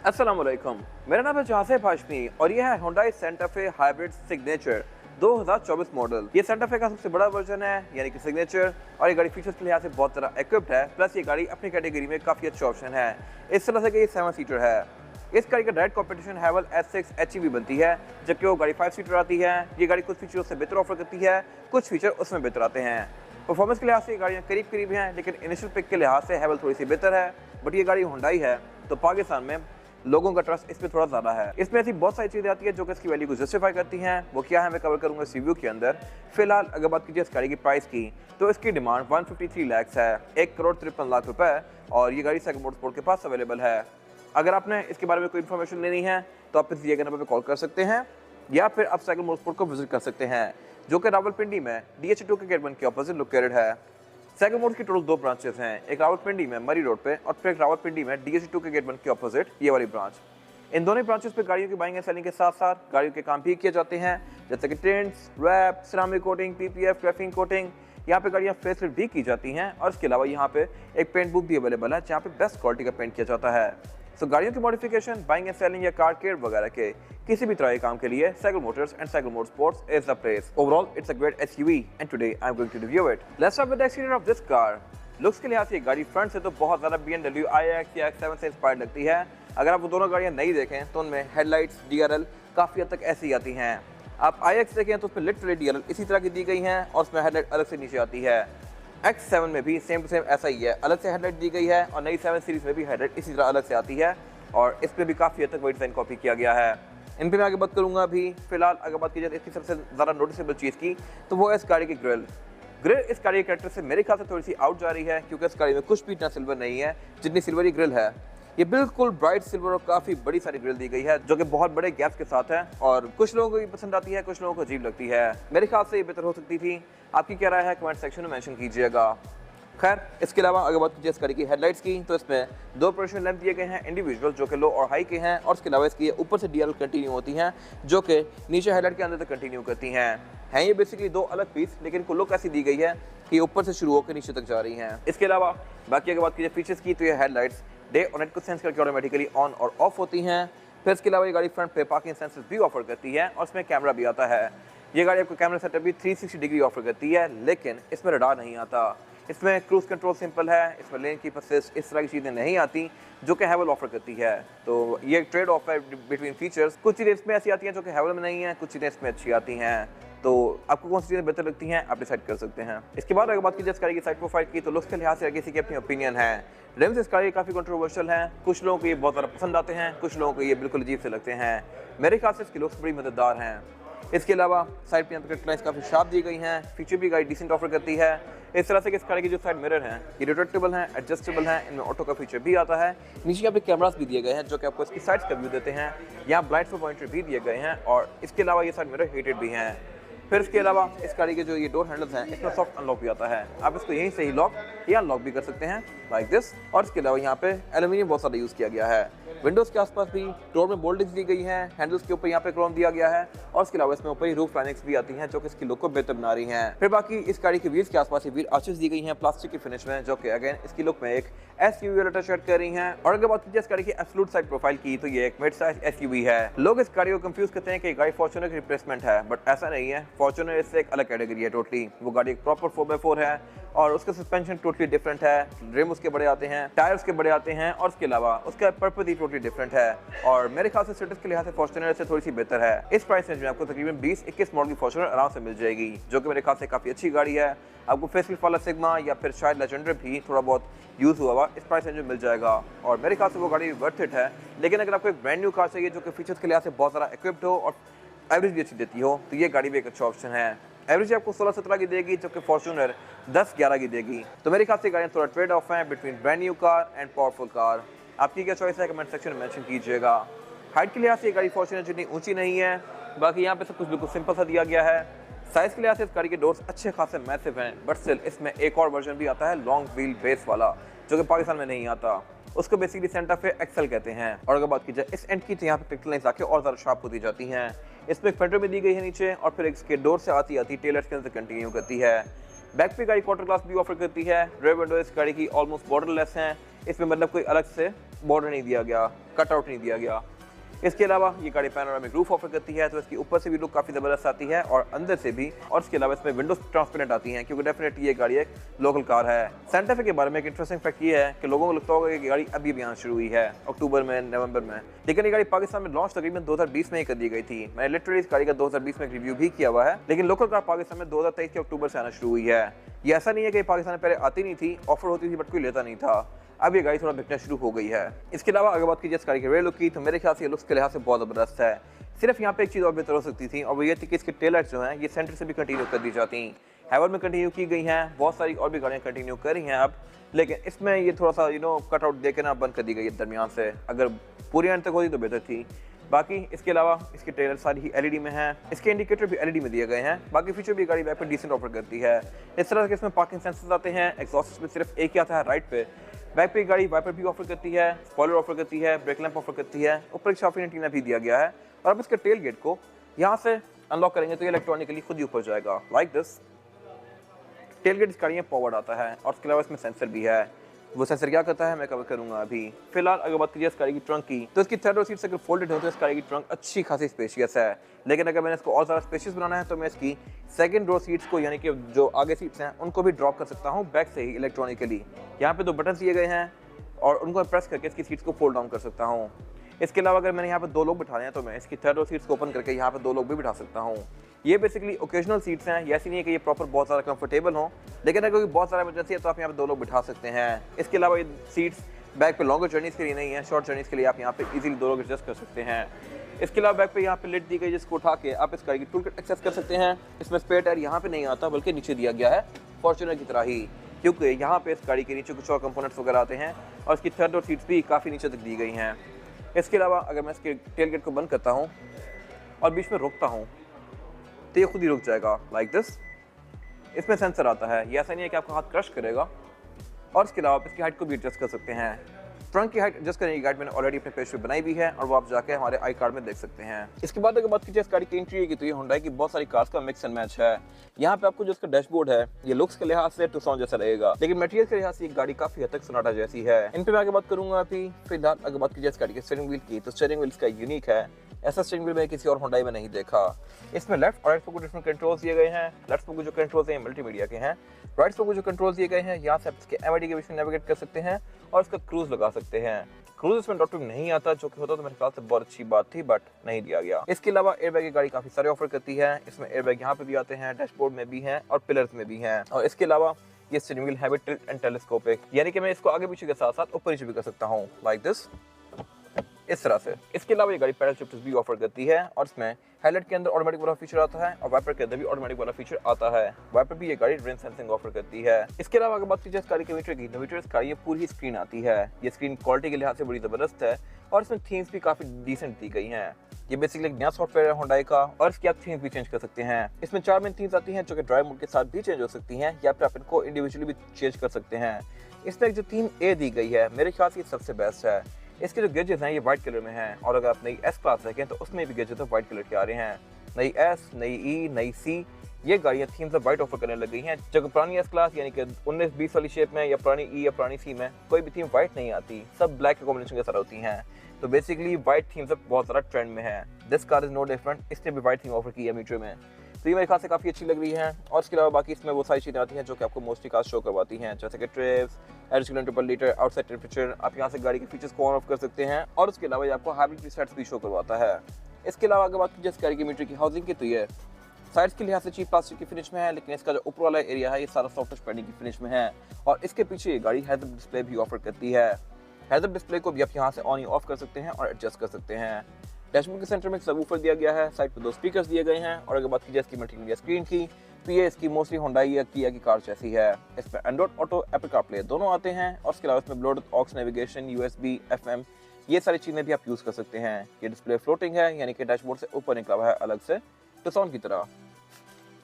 अस्सलाम वालेकुम, मेरा नाम है जासिफ हाशमी और ये है Hyundai Santa Fe hybrid signature 2024 model. ये Santa Fe का सबसे बड़ा वर्जन है यानी कि सिग्नेचर, और ये गाड़ी फीचर्स के लिहाज से बहुत तरह इक्विप्ड है। प्लस ये गाड़ी अपनी कैटेगरी में काफ़ी अच्छा ऑप्शन है। इस तरह से कि ये 7 सीटर है। इस गाड़ी का डायरेक्ट कॉम्पिटिशन हैवल S6 HEV बनती है, जबकि वो गाड़ी 5 सीटर आती है। ये गाड़ी कुछ फीचर उससे बेहतर ऑफर करती है, कुछ फीचर उसमें बेहतर आते हैं। परफॉर्मेंस के लिहाज से ये गाड़ियाँ करीब करीब हैं, लेकिन इनिशियल पिक के लिहाज से हैवल थोड़ी सी बेहतर है। बट ये गाड़ी हुंडई है तो पाकिस्तान में लोगों का ट्रस्ट इस पे थोड़ा ज़्यादा है। इसमें ऐसी बहुत सारी चीज़ें आती है जो कि इसकी वैल्यू को जस्टिफाई करती हैं। वो क्या है मैं कवर करूंगा इस रिव्यू के अंदर। फिलहाल अगर बात कीजिए इस गाड़ी की प्राइस की, तो इसकी डिमांड 153 लाख है, 1,53,00,000 रुपए, और ये गाड़ी साइकिल मोटरस्पोर्ट के पास अवेलेबल है। अगर आपने इसके बारे में कोई इन्फॉर्मेशन लेनी है तो आप इस दिए गए नंबर पर कॉल कर सकते हैं, या फिर आप साइकिल मोटरस्पोर्ट को विजिट कर सकते हैं, जो कि रावलपिंडी में DH2 के गेट 1 के ऑपोजिट लोकेटेड है। साइकिल मोटर्स की टोटल 2 ब्रांचेस हैं, एक रावलपिंडी में मरी रोड पे, और फिर एक रावलपिंडी में DH2 के गेट 1 के ऑपोजिट ये वाली ब्रांच। इन दोनों ब्रांचेस पे गाड़ियों की बाइंग एंड सेलिंग के साथ साथ गाड़ियों के काम भी किए जाते हैं, जैसे कि tints, wrap, ceramic coating, PPF, graphene coating. यहाँ पे गाड़ियाँ फेसलिफ्ट भी की जाती हैं, और इसके अलावा यहाँ पे एक पेंट बुक भी अवेलेबल है जहाँ पे बेस्ट क्वालिटी का पेंट किया जाता है। सो गाड़ियों की मॉडिफिकेशन, बाइंग एंड सेलिंग या कार केयर वगैरह के किसी भी तरह के काम के लिए Cycle Motors and Cycle Motorsports is the place. Overall it's a great SUV and today I am going to review it. Let's start with the exterior of this car. Looks के लिहाज से गाड़ी फ्रंट से तो बहुत ज़्यादा BMW iX या X7 से इंस्पायर्ड लगती है। अगर आप वो दोनों गाड़ियाँ नहीं देखें तो उनमें हेडलाइट्स DRL काफ़ी हद तक ऐसी आती हैं। आप iX देखें तो उसमें लिटरली DRL इसी तरह की दी गई हैं, और उसमें हेडलाइट अलग से नीचे आती है। X7 में भी सेम टू सेम ऐसा ही है, अलग से हेडलाइट दी गई है, और नई 7 सीरीज़ में भी हेडलाइट इसी तरह अलग से आती है, और इस पर भी काफ़ी हद तक वही डिज़ाइन कॉपी किया गया है। इन पर मैं आगे बात करूँगा अभी। फिलहाल अगर बात की जाए इसकी सबसे ज़्यादा नोटिसेबल चीज़ की, तो वो है इस गाड़ी की ग्रिल इस गाड़ी के कैरेक्टर से मेरे ख्याल से थोड़ी सी आउट जा रही है, क्योंकि इस गाड़ी में कुछ भी इतना सिल्वर नहीं है जितनी सिल्वर ये ग्रिल है। ये बिल्कुल ब्राइट सिल्वर और काफ़ी बड़ी सारी ग्रिल दी गई है, जो कि बहुत बड़े गैप्स के साथ है, और कुछ लोगों को ये पसंद आती है, कुछ लोगों को अजीब लगती है। मेरे ख्याल से ये बेहतर हो सकती थी। आपकी क्या राय है कमेंट सेक्शन में मेंशन कीजिएगा। खैर, इसके अलावा अगर बात कीजिए इस गाड़ी की हेडलाइट्स की, तो इसमें 2 प्रोफेशनल लैंप दिए गए हैं इंडिविजुअल, जो कि लो और हाई के हैं, और इसके अलावा इसकी ऊपर से DRL कंटिन्यू होती हैं, जो कि नीचे हेडलाइट के अंदर तक कंटिन्यू करती हैं। ये बेसिकली 2 अलग पीस, लेकिन इनको लुक ऐसी दी गई है कि ऊपर से शुरू होकर नीचे तक जा रही हैं। इसके अलावा बाकी अगर बात कीजिए फीचर्स की, तो ये हेडलाइट्स डे और नाइट को सेंस करके ऑटोमेटिकली ऑन और ऑफ होती हैं। फिर इसके अलावा ये गाड़ी फ्रंट पे पार्किंग सेंसर्स भी ऑफर करती है, और इसमें कैमरा भी आता है। ये गाड़ी आपको कैमरा सेटअप भी 360 डिग्री ऑफर करती है, लेकिन इसमें रडार नहीं आता। इसमें क्रूज कंट्रोल सिंपल है, इसमें लेन कीप असिस्ट इस तरह की चीज़ें नहीं आती जो कि हैवल ऑफर करती है। तो ये ट्रेड ऑफ है बिटवीन फीचर्स। कुछ चीज़ें इसमें ऐसी आती हैं जो कि हैवल में नहीं है, कुछ चीज़ें इसमें अच्छी आती हैं। तो आपको कौन सी चीज़ें बेहतर लगती हैं आप डिसाइड कर सकते हैं। इसके बाद अगर बात कीजिए इस गाड़ी की साइड प्रोफाइल की, तो लुक्स के लिहाज से किसी की अपनी ओपिनियन है। रिम्स इस गाड़ी काफ़ी कंट्रोवर्शियल हैं, कुछ लोगों को ये बहुत ज़्यादा पसंद आते हैं, कुछ लोगों को ये बिल्कुल अजीब से लगते हैं। मेरे ख्याल से इसकी लुक्स बड़ी मददगार हैं। इसके अलावा साइड पे यहाँ पे काफ़ी शार्प दी गई हैं, फीचर भी गाड़ी डिसेंट ऑफर करती है। इस तरह से कि इस गाड़ी की जो साइड मिरर हैं ये रिट्रैक्टेबल हैं, एडजस्टेबल हैं, इनमें ऑटो का फीचर भी आता है। नीचे यहाँ पे कैमरास भी दिए गए हैं जो कि आपको इसकी साइड्स का व्यू देते हैं। यहाँ ब्लाइंड स्पॉट पॉइंटर भी दिए गए हैं, और इसके अलावा ये साइड मिरर हीटेड भी हैं। फिर इसके अलावा इस गाड़ी के जो ये डोर हैंडल्स हैं इसमें सॉफ्ट अनलॉक भी आता है, आप इसको यहीं से ही लॉक या अनलॉक भी कर सकते हैं लाइक दिस। और इसके अलावा यहाँ पे एल्यूमिनियम बहुत सारा यूज़ किया गया है। विंडोज़ के आसपास भी डोर में बोल्डिंग्स दी गई हैं, हैंडल्स के ऊपर यहाँ पे क्रोम दिया गया है, और इसके अलावा इसमें ऊपर ही रूफ लाइनिंग्स भी आती हैं जो कि इसकी लुक को बेहतर बना रही हैं। फिर बाकी इस गाड़ी के व्हील्स के आसपास व्हील आर्चेस दी गई हैं प्लास्टिक की फिनिश में, जो कि अगेन इसकी लुक में एक SUV वाला टच ऐड कर रही हैं। और अगर बात कीजिए इस गाड़ी की एब्सोल्यूट साइड प्रोफाइल की, तो ये एक मिड साइज SUV है। लोग इस गाड़ी को कंफ्यूज करते हैं कि गाड़ी फॉर्च्यूनर की रिप्लेसमेंट है, बट ऐसा नहीं है। फॉर्च्यूनर इससे एक अलग कैटेगरी है टोटली। वो गाड़ी एक प्रॉपर 4x4 है, और उसका सस्पेंशन टोटली डिफरेंट है, रिम उसके बड़े आते हैं, टायर उसके बड़े आते हैं, और उसके अलावा उसका पर्पस ही टोटली डिफरेंट है। और मेरे ख्याल से स्टेटस के लिहाज से फॉर्च्यूनर से थोड़ी सी बेहतर है। इस प्राइस रेंज में आपको तकरीबन 20-21 मॉडल की फॉर्च्यूनर आराम से मिल जाएगी, जो कि मेरे ख्याल से काफ़ी अच्छी गाड़ी है। आपको फेसलिफ्ट वाला सिग्मा या फिर शायद लेजेंडर भी थोड़ा बहुत यूज़ हुआ हुआ इस प्राइस रेंज में मिल जाएगा, और मेरे ख्याल से वो गाड़ी वर्थ इट है। लेकिन अगर आपको एक ब्रांड न्यू कार चाहिए जो कि फीचर्स के लिहाज से बहुत ज़्यादा इक्विप्ड हो और एवरेज भी अच्छी देती हो, तो ये गाड़ी भी एक अच्छा ऑप्शन है। एवरेज आपको 16-17 की देगी, जबकि फॉर्च्यूनर 10-11 की देगी। तो मेरे ख्याल से गाड़ियाँ थोड़ा ट्रेड ऑफ है between brand new car and powerful car. आपकी क्या चॉइस है कमेंट सेक्शन में मेंशन कीजिएगा। हाइट के लिहाज से ये गाड़ी फॉर्च्यूनर जितनी ऊंची नहीं है, बाकी यहाँ पे सब कुछ बिल्कुल सिंपल सा दिया गया है। साइज़ के लिहाज से इस गाड़ी के डोर्स अच्छे खासे मैसिव हैं, बट स्टिल इसमें एक और वर्जन भी आता है लॉन्ग व्हील बेस वाला, जो कि पाकिस्तान में नहीं आता। उसको बेसिकली सेंटा फे एक्सेल कहते हैं। और अगर बात की जाए इस एंड की, तो यहाँ पे पिक्सल लाइन्स आके और ज़्यादा शार्प होती जाती हैं। इसमें एक फेंडर में दी गई है नीचे, और फिर इसके डोर से आती आती टेलर स्किन से कंटिन्यू करती है। बैक पे गाड़ी क्वार्टर ग्लास भी ऑफर करती है। रेयर विंडो इस गाड़ी की ऑलमोस्ट बॉर्डरलेस हैं, इसमें मतलब कोई अलग से बॉर्डर नहीं दिया गया, कटआउट नहीं दिया गया। इसके अलावा ये गाड़ी पैनोरामिक रूफ ऑफर करती है, तो इसकी ऊपर से भी लुक काफ़ी ज़बरदस्त आती है और अंदर से भी। और इसके अलावा इसमें विंडोज ट्रांसपेरेंट आती हैं, क्योंकि डेफिनेटली ये गाड़ी एक लोकल कार है। सेंटा फे के बारे में एक इंटरेस्टिंग फैक्ट ये है कि लोगों को लगता होगा कि गाड़ी अभी आना शुरू हुई है अक्टूबर में, नवंबर में, लेकिन ये गाड़ी पाकिस्तान में लॉन्च तकरीबन 2020 में ही कर दी गई थी। मैंने लिटरली इस गाड़ी का 2020 में एक रिव्यू भी किया हुआ है, लेकिन लोकल कार पाकिस्तान में 2023 के अक्टूबर से आना शुरू हुई है। ये ऐसा नहीं है कि पाकिस्तान में पहले आती नहीं थी, ऑफर होती थी बट कोई लेता नहीं था। अब ये गाड़ी थोड़ा बिकना शुरू हो गई है। इसके अलावा अगर बात कीजिए इस गाड़ी के रेयर लुक की, तो मेरे ख्याल से ये लुक्स के लिहाज से बहुत ज़बरदस्त है। सिर्फ यहाँ पे एक चीज़ और बेहतर हो सकती थी, और वो ये थी कि इसके टेल लाइट्स जो हैं ये सेंटर से भी कंटिन्यू कर दी जाती। हैवल में कंटिन्यू की गई हैं, बहुत सारी और भी गाड़ियाँ कंटिन्यू कर रही हैं अब, लेकिन इसमें ये थोड़ा सा कट आउट दे के ना बंद कर दी गई है दरमियान से। अगर पूरी एंड तक होती तो बेहतर थी। बाकी इसके अलावा इसके टेलर सारी ही एलईडी में हैं, इसके इंडिकेटर भी एलईडी में दिए गए हैं। बाकी फीचर भी गाड़ी बैक पर डिसेंट ऑफर करती है। इस तरह के इसमें पार्किंग सेंसर्स आते हैं, एग्जॉस्ट में सिर्फ एक ही आता है राइट पे। बैक पे गाड़ी वाइपर भी ऑफर करती है, स्पॉइलर ऑफर करती है, ब्रेक लैंप ऑफर करती है, ऊपर एक शाफी एंटीना भी दिया गया है। और अब इसके टेल गेट को यहाँ से अनलॉक करेंगे तो ये इलेक्ट्रॉनिकली खुद ही ऊपर जाएगा, लाइक दिस। टेल गेट इस गाड़ी में पावर्ड आता है और इसके अलावा इसमें सेंसर भी है। वो सेंसर क्या करता है मैं कवर करूंगा अभी। फिलहाल अगर बात कीजिए इस गाड़ी की ट्रंक की, तो इसकी थर्ड रो सीट्स अगर फोल्डेड हो तो इस गाड़ी की ट्रंक अच्छी खासी स्पेशियस है। लेकिन अगर मैंने इसको और ज़्यादा स्पेशियस बनाना है तो मैं इसकी सेकंड रो सीट्स को, यानी कि जो आगे सीट्स हैं उनको भी ड्रॉप कर सकता हूँ बैक से ही इलेक्ट्रॉनिकली। यहाँ पे 2 बटन दिए गए हैं और उनको प्रेस करके इसकी सीट्स को फोल्ड डाउन कर सकता हूँ। इसके अलावा अगर मैंने यहाँ पे 2 लोग बिठाने हैं तो मैं इसकी थर्ड रो सीट्स को ओपन करके यहाँ पे 2 लोग भी बिठा सकता हूँ। ये बेसिकली ओकेजनल सीट्स हैं, ये ऐसी नहीं है कि ये प्रॉपर बहुत ज़्यादा कंफर्टेबल हों, लेकिन अगर कोई बहुत ज़्यादा इमरजेंसी है तो आप यहाँ पे 2 लोग बिठा सकते हैं। इसके अलावा ये सीट्स बैक पे लॉन्गर जर्नीज़ के लिए नहीं है, शॉर्ट जर्नीज़ के लिए आप यहाँ पे इजीली 2 लोग एडजस्ट कर सकते हैं। इसके अलावा बैक पे यहाँ पे लिड दी गई, जिसको उठा के आप इस गाड़ी की टूल किट एक्सेस कर सकते हैं। इसमें स्पेयर टायर यहाँ पे नहीं आता बल्कि नीचे दिया गया है फॉर्च्यूनर की तरह ही, क्योंकि यहाँ पे इस गाड़ी के नीचे कुछ और कंपोनेंट्स वगैरह आते हैं और इसकी थर्ड और सीट्स भी काफ़ी नीचे तक दी गई हैं। इसके अलावा अगर मैं इसके टेल गेट को बंद करता हूँ और बीच में रोकता हूँ तो ये खुद ही रुक जाएगा, लाइक दिस। इसमें सेंसर आता है, ये ऐसा नहीं है कि आपका हाथ क्रश करेगा। और इसके अलावा आप इसकी हाइट को भी एडजस्ट कर सकते हैं। ट्रंक की हाइट एडजस्ट करने की गाइड मैंने ऑलरेडी अपने पेज पे बनाई भी है और वो आप जाके हमारे आई कार्ड में देख सकते हैं। इसके बाद अगर बात कीजिए इस गाड़ी की इंटीरियर की, तो ये हुंडई की बहुत सारी कार्स का मिक्स एंड मैच है। यहाँ पे आपको जो इसका डैशबोर्ड है ये लुक्स के लिहाज से टुक्सन जैसा रहेगा, लेकिन मटेरियल के लिहाज से ये गाड़ी काफी हद तक सोनाटा जैसी है। इन पे मैं आगे बात करूंगा अभी। फिलहाल अगर बात कीजिए इस गाड़ी के स्टीयरिंग व्हील की, तो स्टीयरिंग व्हील इसका यूनिक है। ऐसा स्टीयरिंग व्हील मैंने किसी और हुंडई में नहीं देखा। इसमें लेफ्ट और राइट को डिफरेंट कंट्रोल्स दिए गए हैं। लेफ्ट को जो कंट्रोल्स हैं मल्टीमीडिया के हैं, राइट को जो कंट्रोल्स दिए गए हैं यहाँ से आप इसके एमआईडी के बीच में नेविगेट कर सकते हैं और इसका क्रूज लगा सकते हैं। क्रूज इसमें डॉट नहीं आता, जो कि होता तो मेरे ख्याल से बहुत अच्छी बात थी, बट नहीं दिया गया। इसके अलावा एयरबैग की गाड़ी काफी सारे ऑफर करती है। इसमें एयरबैग यहाँ पे भी आते हैं, डैशबोर्ड में भी हैं और पिलर्स में भी हैं। और इसके अलावा ये स्टीयरिंग व्हील है टिल्ट एंड टेलीस्कोपिक, यानी कि मैं इसको आगे पीछे के साथ साथ ऊपर नीचे भी कर सकता हूँ, लाइक दिस, इस तरह से। इसके अलावा ये गाड़ी पैडल शिफ्टर्स भी ऑफर करती है और इसमें हेडलाइट के अंदर ऑटोमेटिक वाला फीचर आता है और वाइपर के अंदर भी ऑटोमेटिक वाला फीचर आता है। वाइपर भी ये गाड़ी रेन सेंसिंग ऑफर करती है। इसके अलावा अगर बात कीजिए इस गाड़ी के मीटर की, तो मीटर इस गाड़ी पूरी ही स्क्रीन आती है। ये स्क्रीन क्वालिटी के लिहाज से बड़ी जबरदस्त है और इसमें थीम्स भी काफी डिसेंट दी गई हैं। ये बेसिकली एक नया सॉफ्टवेयर है हुंडई का और इसकी आप थीम्स भी चेंज कर सकते हैं। इसमें 4 मेन थीम्स आती हैं जो कि ड्राइव मोड के साथ भी चेंज हो सकती हैं या फिर आप इनको इंडिविजुअली भी चेंज कर सकते हैं। इसमें जो थीम ए दी गई है मेरे ख्याल से सबसे बेस्ट है। इसके जो गेजेस हैं ये व्हाइट कलर में हैं और अगर आप नई एस क्लास देखें तो उसमें भी गेजेस व्हाइट कलर के आ रहे हैं। नई एस, नई ई, नई सी, ये गाड़ियाँ थीम से व्हाइट ऑफर करने लग गई हैं, जबकि पुरानी एस क्लास यानी कि 19-20 वाली शेप में या पुरानी ई या पुरानी सी में कोई भी थीम व्हाइट नहीं आती, सब ब्लैक के कॉम्बिनेशन के साथ होती हैं। तो बेसिकली व्हाइट थीम से बहुत ज़्यादा ट्रेंड में है। This car is no different, इसने भी व्हाइट थीम ऑफर की है मीटर में, तो ये मेरे ख्याल से काफ़ी अच्छी लग रही है। और इसके अलावा बाकी इसमें वो सारी चीज़ें आती हैं जो कि आपको मोस्टली कार शो करवाती हैं, जैसे कि ट्रिप्स, एवरेज किलोमीटर पर लीटर, आउटसाइड टेम्परेचर, आप यहाँ से गाड़ी के फीचर्स को ऑन ऑफ कर सकते हैं और उसके अलावा ये आपको हाइब्रिड प्रीसेट्स भी शो करवाता है। इसके अलावा अगर बात कीजिए इस गाड़ी की मीटर की हाउसिंग की, तो ये साइड्स के लिहाज से चीप प्लास्टिक की फिनिश में है, लेकिन इसका जो ऊपर वाला एरिया है ये सारा सॉफ्ट टच पैडिंग की फिनिश में है। और इसके पीछे ये गाड़ी हेड अप डिस्प्ले भी ऑफर करती है। हेड अप डिस्प्ले को भी आप यहाँ से ऑन या ऑफ कर सकते हैं और एडजस्ट कर सकते हैं। डैशबोर्ड के सेंटर में सबवूफर दिया गया है, साइड पे 2 स्पीकर्स दिए गए हैं। और अगर बात कीजिए इसकी मल्टीमीडिया स्क्रीन की, तो ये इसकी मोस्टली हुंडई या किया की कार जैसी है। इसमें एंड्रॉइड ऑटो, एप्पल कारप्ले दोनों आते हैं और इसके अलावा इसमें Bluetooth, aux navigation, USB, FM, ये सारी चीज़ें भी आप यूज़ कर सकते हैं। ये डिस्प्ले फ्लोटिंग है, यानी कि डैशबोर्ड से ऊपर निकला हुआ है अलग से टुक्सन की तरह।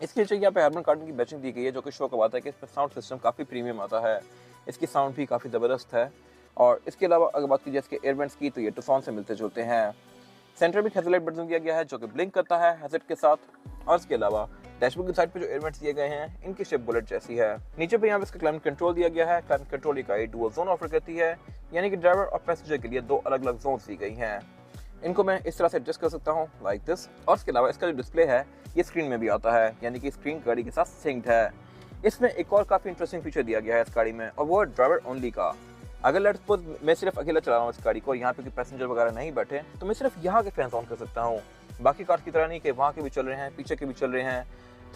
इसके नीचे यहाँ पे हार्मन कार्डन की बैचिंग दी गई है, जो कि शो करवाता है कि इसमें साउंड सिस्टम काफ़ी प्रीमियम आता है। इसकी साउंड भी काफ़ी ज़बरदस्त है। और इसके अलावा अगर बात कीजिए इसके एयरवेंट्स की, तो ये टुक्सन से मिलते जुलते हैं। सेंटर में हेडलाइट बटन दिया गया है जो कि ब्लिंक करता है हेडसेट के साथ। और इसके अलावा डैशबोर्ड की साइड पे जो एयर वेंट्स दिए गए हैं इनकी शेप बुलेट जैसी है। नीचे पे यहाँ पे इसका क्लाइमेट कंट्रोल दिया गया है। क्लाइमेट कंट्रोल इकाई डुअल जोन ऑफर करती है, यानी कि ड्राइवर और पैसेंजर के लिए दो अलग अलग जोन दी गई हैं। इनको मैं इस तरह से एडजस्ट कर सकता हूँ लाइक दिस। और इसके अलावा इसका जो डिस्प्ले है ये स्क्रीन में भी आता है, यानी कि स्क्रीन गाड़ी के साथ सिंक्ड है। इसमें एक और काफ़ी इंटरेस्टिंग फीचर दिया गया है इस गाड़ी में, और वो है ड्राइवर ओनली का। अगर लेट्स सपोज मैं सिर्फ अकेला चला रहा हूँ इस गाड़ी को, यहाँ पे कोई पैसेंजर वगैरह नहीं बैठे, तो मैं सिर्फ यहाँ के फैंस ऑन कर सकता हूँ। बाकी कार की तरह नहीं कि वहाँ के भी चल रहे हैं, पीछे के भी चल रहे हैं,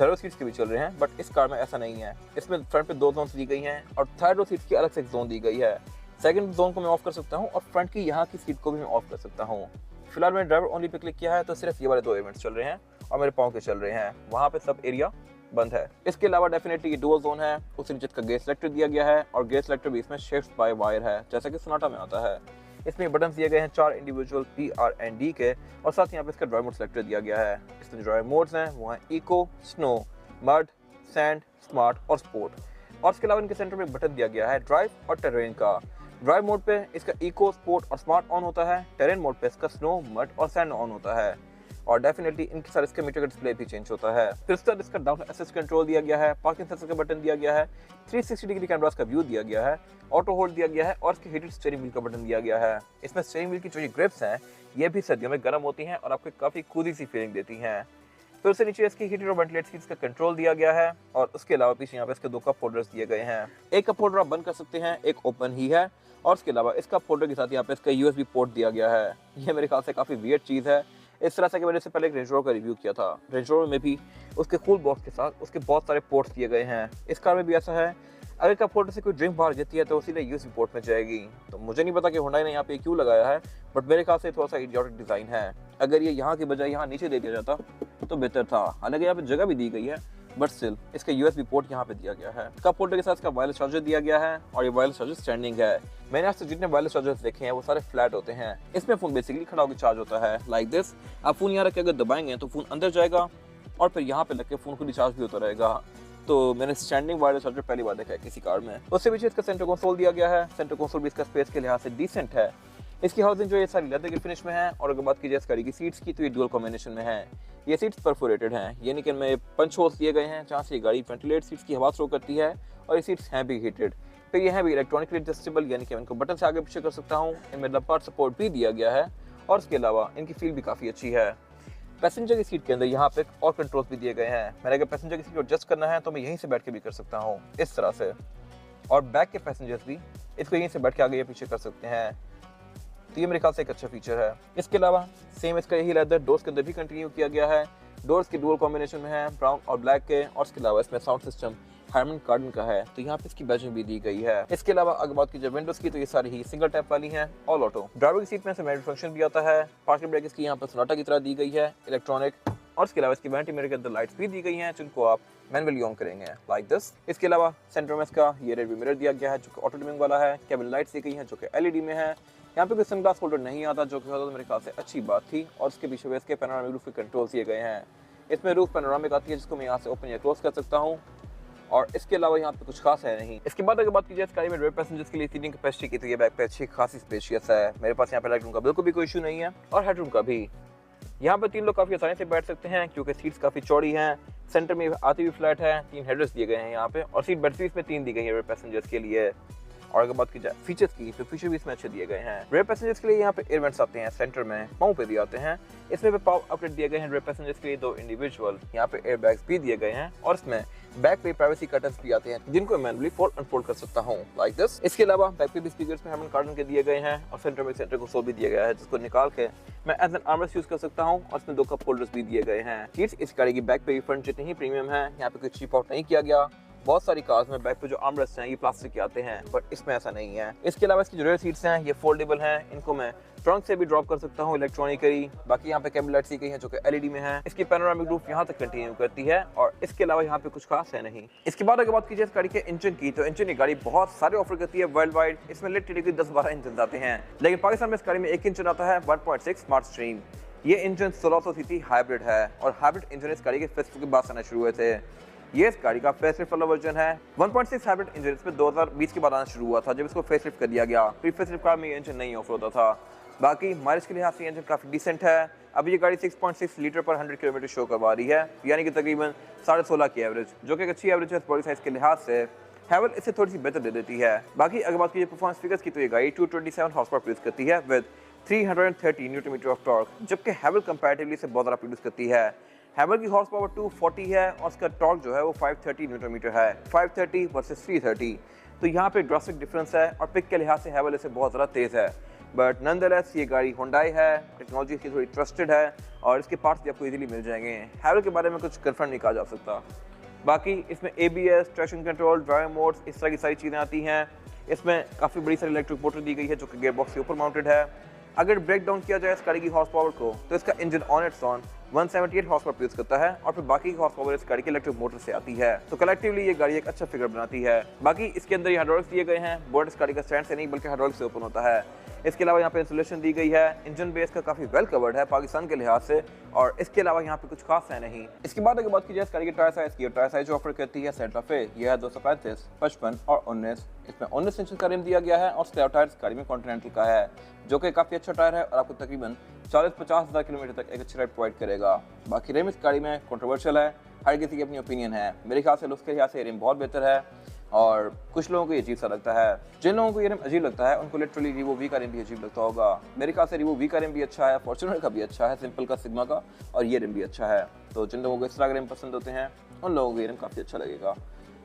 थर्ड रो सीट्स के भी चल रहे हैं, बट इस कार में ऐसा नहीं है। इसमें फ्रंट पे दो जोन दी गई हैं और थर्ड रो सीट्स की अलग से एक जोन दी गई है। सेकंड जोन को मैं ऑफ कर सकता हूँ और फ्रंट की यहाँ की सीट को भी मैं ऑफ कर सकता हूँ। फिलहाल मैंने ड्राइवर ओनली पे क्लिक किया है तो सिर्फ ये वाले दो इवेंट्स चल रहे हैं और मेरे पाँव के चल रहे हैं, वहाँ पे सब एरिया बंद है। इसके अलावा डेफिनेटली ये डुअल जोन है, उससे नीचे का गेयर सेलेक्टर दिया गया है और गेयर सेलेक्टर भी इसमें शिफ्ट बाय वायर है, जैसा कि सोनाटा में आता है। इसमें बटन दिए गए हैं 4 इंडिविजुअल P-R-N-D के, और साथ यहाँ पे इसका ड्राइव मोड सेलेक्टर दिया गया है। इसमें जो ड्राइव मोड्स हैं वो हैं eco, snow, mud, sand, smart और स्पोर्ट। और इसके अलावा इनके सेंटर में बटन दिया गया है ड्राइव और टेरेन का। ड्राइव मोड पे इसका इको, स्पोर्ट और स्मार्ट ऑन होता है। टेरेन मोड पे इसका स्नो, मड और सैंड ऑन होता है। और डेफिनेटली इनके साथ इसके मीटर का डिस्प्ले भी चेंज होता है। फिर इसका डाउन असिस्ट कंट्रोल दिया गया है, पार्किंग सेंसर का बटन दिया गया है, 360 डिग्री कैमरास का व्यू दिया गया है, ऑटो होल्ड दिया गया है और इसके हीटेड स्टीयरिंग व्हील का बटन दिया गया है। इसमें स्टीयरिंग व्हील की जो ये ग्रिप्स हैं ये भी सर्दियों में गर्म होती हैं और आपको काफ़ी कूदी सी फीलिंग देती हैं। फिर उससे नीचे इसकी हीटेड और वेंटिलेटेड सीट्स का कंट्रोल दिया गया है और उसके अलावा पीछे यहाँ पे इसके दो कप होल्डर्स दिए गए हैं। एक कप होल्डर आप बंद कर सकते हैं, एक ओपन ही है। और उसके अलावा इस कप होल्डर के साथ यहाँ पे इसका USB पोर्ट दिया गया है। ये मेरे ख्याल से काफ़ी वियर्ड चीज़ है। इस तरह से कि मैंने इससे पहले एक रेंज रोवर का रिव्यू किया था, रेंज रोवर में भी उसके कूल बॉक्स के साथ उसके बहुत सारे पोर्ट्स दिए गए हैं। इस कार में भी ऐसा है, अगर कप होल्डर से कोई ड्रिंक बाहर जाती है तो उसी USB पोर्ट में जाएगी। तो मुझे नहीं पता कि हुंडई ने यहाँ पे क्यों लगाया है, बट मेरे ख्याल से थोड़ा सा इडियोटिक डिज़ाइन है। अगर ये यहाँ की बजाय यहाँ नीचे दे दिया जाता तो बेहतर था। हालांकि यहाँ पे जगह भी दी गई है, बट स्टिल इसका USB पोर्ट यहाँ पे दिया गया है। कप होल्डर के साथ इसका वायरलेस चार्जर दिया गया है और ये वायरलेस चार्जर स्टैंडिंग है। मैंने आज तक जितने वायरलेस चार्जर्स देखे हैं वो सारे फ्लैट होते हैं। इसमें फोन बेसिकली खड़ा होकर चार्ज होता है लाइक दिस। आप फोन यहाँ रख के अगर दबाएंगे तो फोन अंदर जाएगा और फिर यहाँ पे लग के फोन को रिचार्ज भी होता रहेगा। तो मैंने स्टैंडिंग वायरलेस चार्जर पहली बार देखा है किसी कार में। उससे पीछे इसका सेंटर कंसोल दिया गया है। सेंटर कंसोल भी इसका स्पेस के लिहाज से डिसेंट है। इसकी हाउसिंग जो ये सारी लेदर की फिनिश में है। और अगर बात की जाए इस गाड़ी की सीट्स की तो ये डुअल कॉम्बिनेशन में है। ये सीट्स परफोरेटेड हैं, यानी कि इनमें पंच होल्स दिए गए हैं जहाँ से ये गाड़ी वेंटिलेट सीट्स की हवा थ्रो करती है और ये सीट्स हैं भी हीटेड। फिर ये हैं भी इलेक्ट्रॉनिकली एडजस्टेबल, यानी कि मैं इनको बटन से आगे पीछे कर सकता हूँ। इनमें लंबार सपोर्ट भी दिया गया है और इसके अलावा इनकी फील भी काफ़ी अच्छी है। पैसेंजर की सीट के अंदर यहाँ पे और कंट्रोल्स भी दिए गए हैं। मैंने अगर पैसेंजर की सीट को एडजस्ट करना है तो मैं यहीं से बैठ के भी कर सकता हूँ इस तरह से। और बैक के पैसेंजर्स भी इसको यहीं से बैठ के आगे या पीछे कर सकते हैं। तो ये मेरे ख्याल से एक अच्छा फीचर है। इसके अलावा सेम इसका यही लेदर डोर्स के अंदर भी कंटिन्यू किया गया है। डोर्स की डुअल कॉम्बिनेशन में है, ब्राउन और ब्लैक के। और इसके अलावा इसमें साउंड सिस्टम हार्मन कार्डन का है, तो यहाँ पे इसकी बैजिंग भी दी गई है। इसके अलावा अगर बात की जाए विंडोज की तो ये सारी ही सिंगल टैप वाली हैं, ऑल ऑटो। ड्राइवर की सीट में से मैनुअल फंक्शन भी आता है। पार्किंग ब्रेक इसकी यहाँ पर सोनाटा की तरह दी गई है, इलेक्ट्रॉनिक। और इसके अलावा इसकी वैनिटी मिरर के अंदर लाइट्स भी दी गई हैं जिनको आप मैनुअली ऑन करेंगे लाइक दिस। इसके अलावा सेंटर में इसका ये रेड मिरर दिया गया है जो कि ऑटो डिमिंग वाला है। केबिन लाइट्स दी गई हैं जो कि LED में है। यहाँ पे कोई सनग्लास होल्डर नहीं आता, जो कि होता तो मेरे ख्याल से अच्छी बात थी। और इसके पीछे भी इसके पैनोरामिक रूफ के कंट्रोल दिए गए हैं। इसमें रूफ पैनोरामिक आती है जिसको मैं यहाँ से ओपन या क्लोज कर सकता हूँ। और इसके अलावा यहाँ पे कुछ खास है नहीं। इसके बाद अगर बात की जाए इस गाड़ी में रेयर पैसेंजर्स के लिए सीटिंग कैपेसिटी की तो ये बैक पे अच्छी खासी स्पेशियस है। मेरे पास यहाँ पे लेग रूम का बिल्कुल भी कोई इशू नहीं है और हेड रूम का भी। यहाँ पे 3 लोग काफ़ी आसानी से बैठ सकते हैं क्योंकि सीट्स काफ़ी चौड़ी हैं। सेंटर में आती हुई फ्लैट है, 3 हेडरेस्ट दिए गए हैं यहाँ पे और सीट बेल्ट भी इसमें 3 दी गई है रेयर पैसेंजर्स के लिए। और अगर बात की जाए फीचर्स की तो फीचर भी इसमें अच्छे दिए गए हैं। रेयर पैसेंजर्स के लिए यहाँ पे एयर वेंट्स आते हैं, सेंटर में पाँव पे भी आते हैं। इसमें पे पावर अपग्रेड दिए गए हैं रेयर पैसेंजर्स के लिए 2 इंडिविजुअल। यहाँ पे एयर बैग्स भी दिए गए हैं और इसमें बैक पे प्राइवेसी कर्टन्स भी आते हैं जिनको मैं मैनुअली फोल्ड अनफोल्ड कर सकता हूँ लाइक दिस। इसके अलावा बैक पे भी स्पीकर्स में हार्मन कार्डन के दिए गए हैं और सेंटर में सेंटर कंसोल भी दिया गया है जिसको निकाल के मैं एज एन आर्मरेस्ट यूज कर सकता हूँ। और इसमें 2 कप होल्डर्स भी दिए गए हैं। सीट्स इस गाड़ी की बैक पे फ्रंट जितनी ही प्रीमियम है, यहाँ पे कोई चीप आउट नहीं किया गया। बहुत सारी कार्स में बैक पे जो आर्मरेस्ट हैं ये प्लास्टिक के आते हैं, बट इसमें ऐसा नहीं है। इसके अलावा इसकी जो रेयर सीट्स हैं ये फोल्डेबल हैं, इनको मैं ट्रंक से भी ड्रॉप कर सकता हूँ इलेक्ट्रॉनिकली। बाकी यहाँ पे केबिन लाइट्स दी गई हैं जो कि LED में है। इसकी पैनोरामिक रूफ यहाँ तक कंटिन्यू करती है और इसके अलावा यहाँ पे कुछ खास है नहीं। इसके बाद अगर बात की जाए इस गाड़ी के इंजन की तो इंजन ये गाड़ी बहुत सारे ऑफर करती है वर्ल्ड वाइड। इसमें लिटरली 10-12 इंजन आते हैं, लेकिन पाकिस्तान में इस गाड़ी में एक इंजन आता है 1.6 स्मार्ट स्ट्रीम। ये इंजन 1600 सीसी हाइब्रिड है और हाइब्रिड इंजन इस गाड़ी के फेसलिफ्ट के बाद आना शुरू हुए थे। ये इस गाड़ी का फेसलिफ्ट वाला वर्जन है। 1.6 हाइब्रिड इंजन इसमें 2020 के बाद आना शुरू हुआ था जब इसको फेसलिफ्ट कर दिया गया। प्री फेसलिफ्ट कार में ये इंजन नहीं ऑफर होता था। बाकी माइलेज के लिहाज से इंजन काफ़ी डिसेंट है। अभी ये गाड़ी 6.6 लीटर पर 100 किलोमीटर शो करवा रही है, यानी कि तकरीबन 16.5 की एवरेज, जो कि एक अच्छी एवरेज है बॉडी साइज के लिहाज से। हैवल इससे थोड़ी सी बेहतर दे देती है। बाकी अगर बात की परफॉर्मेंस फिगर्स की तो ये गाड़ी 227 हॉर्स पावर प्रोड्यूस करती है with 330 newton metre of torque, जबकि हैवल कंपैरेटिवली से बहुत ज़्यादा प्रोड्यूस करती है। हैवल की हॉर्स पावर 240 है और उसका टॉर्क जो है वो 530 न्यूटन मीटर है, 530 वर्सेस 330। तो यहाँ पे ड्रास्टिक डिफरेंस है और पिक के लिहाज से हैवल इससे बहुत ज़्यादा तेज़ है। बट नॉनदलेस ये गाड़ी हुंडई है, टेक्नोलॉजी इसकी थोड़ी ट्रस्टेड है और इसके पार्ट्स भी आपको इजीली मिल जाएंगे। हैवल के बारे में कुछ कंफर्म नहीं कहा जा सकता। बाकी इसमें ABS, traction control, drive modes, इस तरह की सारी चीज़ें आती हैं। इसमें काफ़ी बड़ी सारी इलेक्ट्रिक मोटर दी गई है जो कि गियर बॉक्स के ऊपर माउंटेड है। अगर ब्रेक डाउन किया जाए इस गाड़ी की हॉर्स पावर को तो इसका engine on it's on 178 horse power produce करता है और फिर बाकी की हॉर्स पावर इस गाड़ी की इलेक्ट्रिक मोटर से आती है। तो कलेक्टिवली ये गाड़ी एक अच्छा फिगर बनाती है। बाकी इसके अंदर ये हाइड्रोलिक्स दिए गए हैं, बोर्ड इस गाड़ी का स्टैंड से नहीं बल्कि हाइड्रोलिक्स से ओपन होता है। इसके अलावा यहाँ पे इंसुलेशन दी गई है। इंजन बेस का काफ़ी वेल कवर्ड है पाकिस्तान के लिहाज से, और इसके अलावा यहाँ पे कुछ खास है नहीं। इसके बाद अगर बात की जाए इस गाड़ी के टायर साइज की, टायर साइज जो ऑफर करती है सेंटा फे, यह है 235, 55 और 19। इसमें 19 इंच का रिम दिया गया है और स्लैब टायर इस गाड़ी में कॉन्टिनेंटल का है, जो कि काफ़ी अच्छा टायर है और आपको तकरीबन 40-50 हज़ार किलोमीटर तक एक अच्छी राइड प्रोवाइड करेगा। बाकी रिम इस गाड़ी में कंट्रोवर्शियल है, हर किसी की अपनी ओपिनियन है। मेरे ख्याल से उसके लिहाज से रिम बहुत बेहतर है और कुछ लोगों को ये अजीब सा लगता है। जिन लोगों को ये रिम अजीब लगता है उनको लिटरली रिवो वी का रिम भी अजीब लगता होगा। मेरे ख्याल से रिवो वी का रिम भी अच्छा है, फॉर्च्यूनर का भी अच्छा है, सिंपल का, सिग्मा का, और ये रिम भी अच्छा है। तो जिन लोगों को इस तरह के रिम पसंद होते हैं उन लोगों को ये रिम काफ़ी अच्छा लगेगा।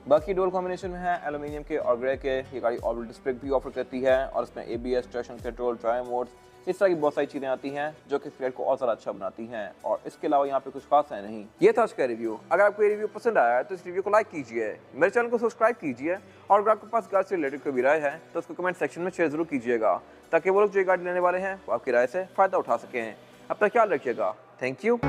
बाकी डोल कॉम्बिनेशन में है एल्यूमिनियम के और ग्रे के। ये गाड़ी ऑल डिस्प्ले भी ऑफर करती है और इसमें ABS, traction control, drive modes, इस तरह की बहुत सारी चीज़ें आती हैं जो कि फ्लेट को और ज़्यादा अच्छा बनाती हैं। और इसके अलावा यहाँ पे कुछ खास है नहीं। ये था आज का रिव्यू। अगर आपको ये रिव्यू पसंद आया है तो इस रिव्यू को लाइक कीजिए, मेरे चैनल को सब्सक्राइब कीजिए, और अगर आपके पास गाड़ी से रिलेटेड कोई भी राय है तो उसको कमेंट सेक्शन में शेयर जरूर कीजिएगा, ताकि वो लोग जो गाड़ी लेने वाले हैं वो आपकी राय से फ़ायदा उठा सकें। अब तक ख्याल रखिएगा। Thank you.